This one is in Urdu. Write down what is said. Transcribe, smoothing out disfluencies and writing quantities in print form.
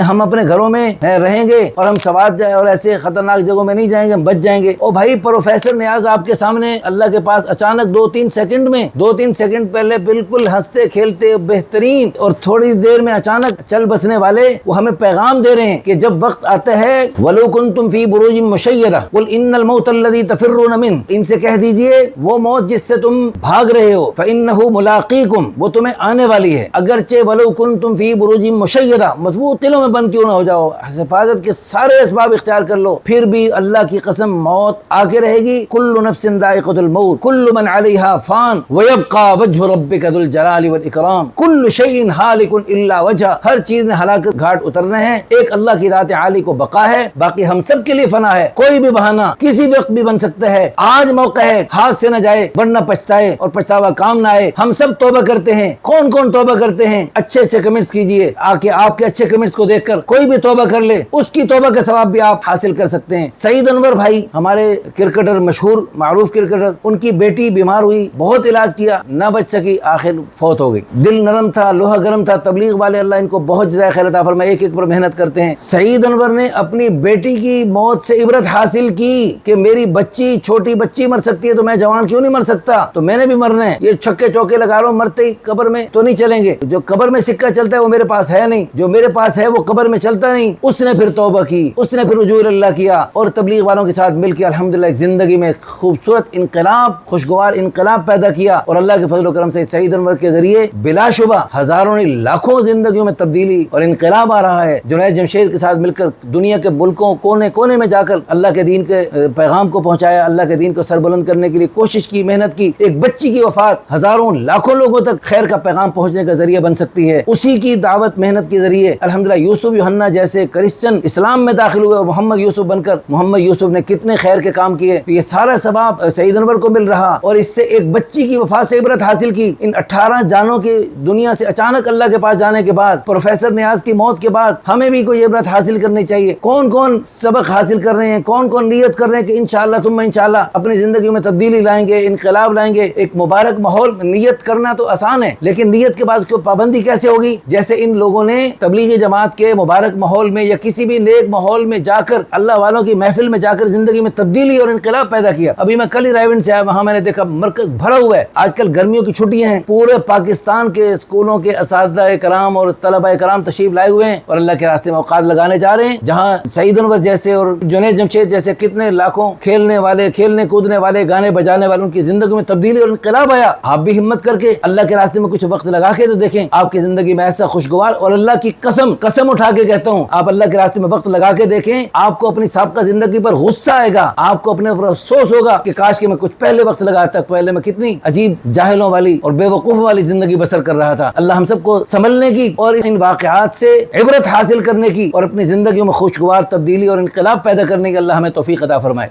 ہم اپنے گھروں میں رہیں گے اور ہم سوات اور ایسے خطرناک جگہوں میں نہیں جائیں گے، ہم بچ جائیں گے۔ اور بھائی پروفیسر نیاز آپ کے سامنے اللہ کے پاس اچانک 2-3 سیکنڈ پہلے بالکل ہنستے کھیلتے بہترین اور تھوڑی دیر میں اچانک چل بسنے والے وہ ہمیں پیغام دے رہے ہیں کہ جب وقت آتا ہے وَلَوْ كُنْتُمْ فِي بُرُوجٍ مُشَيَّدَةٍ قُلْ إِنَّ الْمَوْتَ الَّذِي تَفِرُّونَ مِنْهُ، ان سے کہہ دیجئے وہ موت جس سے تم بھاگ رہے ہو فَإِنَّهُ مُلَاقِيكُمْ، وہ تمہیں آنے والی ہے، اگرچہ وَلَوْ كُنْتُمْ فِي بُرُوجٍ مُشَيَّدَةٍ، مضبوط قلعوں میں بند کیوں نہ ہو جاؤ، حفاظت کے سارے اسباب اختیار کر لو، پھر بھی اللہ کی قسم موت آ کے رہے گی۔ كُلُّ نَفْسٍ ذَائِقَةُ الْمَوْتِ كُلُّ مَنْ عَلَيْهَا فَانٍ وَيَبْقَى وَجْهُ رَبِّكَ ذُو الْجَلَالِ وَالْإِكْرَامِ كُلُّ شَيْءٍ ہَالِكٌ إِلَّا وَجْهَهُ، ہر چیز نے ہلاکت گھاٹ اترنا ہے، ایک اللہ کی ذات عالی کو بقا ہے، باقی ہم سب کے لیے فنا ہے۔ کوئی بھی بہانہ کسی وقت بھی بن سکتا ہے، آج موقع ہے ہاتھ سے نہ جائے ورنہ پچھتائے اور پچھتاوا کام نہ آئے۔ ہم سب توبہ کرتے ہیں، کون کون توبہ کرتے ہیں؟ اچھے کمنٹس کیجئے، آپ کے اچھے کمنٹس کو دیکھ کر کوئی بھی توبہ کر لے، اس کی توبہ کا ثواب بھی آپ حاصل کر سکتے ہیں۔ سعید انور بھائی ہمارے کرکٹر، مشہور معروف کرکٹر، ان کی بیٹی بیمار ہوئی، بہت علاج کیا، نہ بچ سکی، آخر فوت ہو گئی۔ دل نرم تھا، لوہا گرم تھا، تبلیغ والے اللہ ان کو بہت جزائے خیر عطا فرمائے، ایک پر محنت کرتے ہیں۔ سعید انور نے اپنی بیٹی کی موت سے عبرت حاصل کی کہ میری بچی، چھوٹی بچی مر سکتی ہے تو میں جوان کیوں نہیں مر سکتا، تو میں نے بھی مرنا ہے۔ یہ چھکے چوکے لگا رہا ہوں، مرتے ہی قبر میں تو نہیں چلیں گے، جو قبر میں سکہ چلتا ہے وہ میرے پاس ہے نہیں، جو میرے پاس ہے وہ قبر میں چلتا نہیں۔ اس نے پھر توبہ کی، اس نے پھر رجوع اللہ کیا اور تبلیغ والوں کے ساتھ مل کے الحمدللہ ایک زندگی میں خوبصورت انقلاب، خوشگوار انقلاب پیدا کیا، اور اللہ کے فضل و کرم سے سعید انور کے ذریعے بلا شبہ ہزاروں نہیں لاکھوں زندگیوں میں تبدیلی اور انقلاب آ رہا ہے۔ جنید جمشید کے ساتھ مل کر دنیا کے ملکوں کونے کونے میں جا کر اللہ کے دین کے پیغام کو پہنچایا، اللہ کے دین کو سربلند کرنے کے لیے کوشش کی، محنت کی۔ ایک بچی کی وفات ہزاروں لاکھوں لوگوں تک خیر کا پیغام پہنچنے کا ذریعہ بن سکتی ہے، اسی کی دعوت محنت کے ذریعے الحمدللہ یوسف یوحنا جیسے کرسچن اسلام میں داخل ہوئے اور محمد یوسف بن کر محمد یوسف نے کتنے خیر کے کام کیے، یہ سارا ثواب سعید انور کو مل رہا، اور اس سے ایک بچی کی وفات سے عبرت حاصل کی۔ ان 18 جانوں کی دنیا سے اچانک اللہ کے پاس جانے کے بعد، پروفیسر نیاز کی موت کے بعد ہمیں بھی کوئی عبرت حاصل کرنی چاہیے۔ کون کون سبق حاصل کر رہے ہیں، کون کون نیت کر رہے ہیں کہ انشاءاللہ ثم انشاءاللہ اپنی زندگیوں میں تبدیلی لائیں گے، انقلاب لائیں گے۔ ایک مبارک ماحول، نیت کرنا تو آسان ہے لیکن نیت کے بعد اس کو پابندی کیسے ہوگی؟ جیسے ان لوگوں نے تبلیغی جماعت کے مبارک ماحول میں یا کسی بھی نیک ماحول میں جا کر، اللہ والوں کی محفل میں جا کر زندگی میں تبدیلی اور انقلاب پیدا کیا۔ ابھی میں کل ہی رائے گنج سے آیا، وہاں میں نے دیکھا مرکز بھرا ہوا ہے۔ آج کل گرمیوں کی چھٹیاں ہیں، پورے پاکستان کے اسکولوں کے اساتذہ کرام اور طلبہ کرام تشریف لائے ہوئے ہیں اور اللہ کے راستے میں اوقات لگانے جا رہے ہیں، جہاں سعید انور جیسے اور جنید جمشید جیسے کتنے لاکھوں کھیلنے والے، کھیلنے کودنے والے، گانے بجانے والے، ان کی زندگی میں تبدیلی اور انقلاب آیا۔ آپ بھی ہمت کر کے اللہ کے راستے میں کچھ وقت لگا کے تو دیکھیں، آپ کی زندگی میں ایسا خوشگوار، اور اللہ کی قسم اٹھا کے کہتا ہوں، آپ اللہ کے راستے میں وقت لگا کے دیکھیں، آپ کو اپنی سابقہ زندگی پر غصہ آئے گا، آپ کو اپنے اوپر افسوس ہوگا کہ کاش کہ میں کچھ پہلے وقت لگاتا، پہلے میں کتنی عجیب جاہلوں والی اور بے وقوف والی زندگی بسر کر رہا تھا۔ اللہ ہم سب کو سنبھلنے کی اور ان واقعات سے عبرت حاصل کرنے کی اور اپنی زندگیوں میں خوشگوار تبدیلی اور انقلاب پیدا کرنے کی اللہ ہمیں توفیق عطا فرمائے۔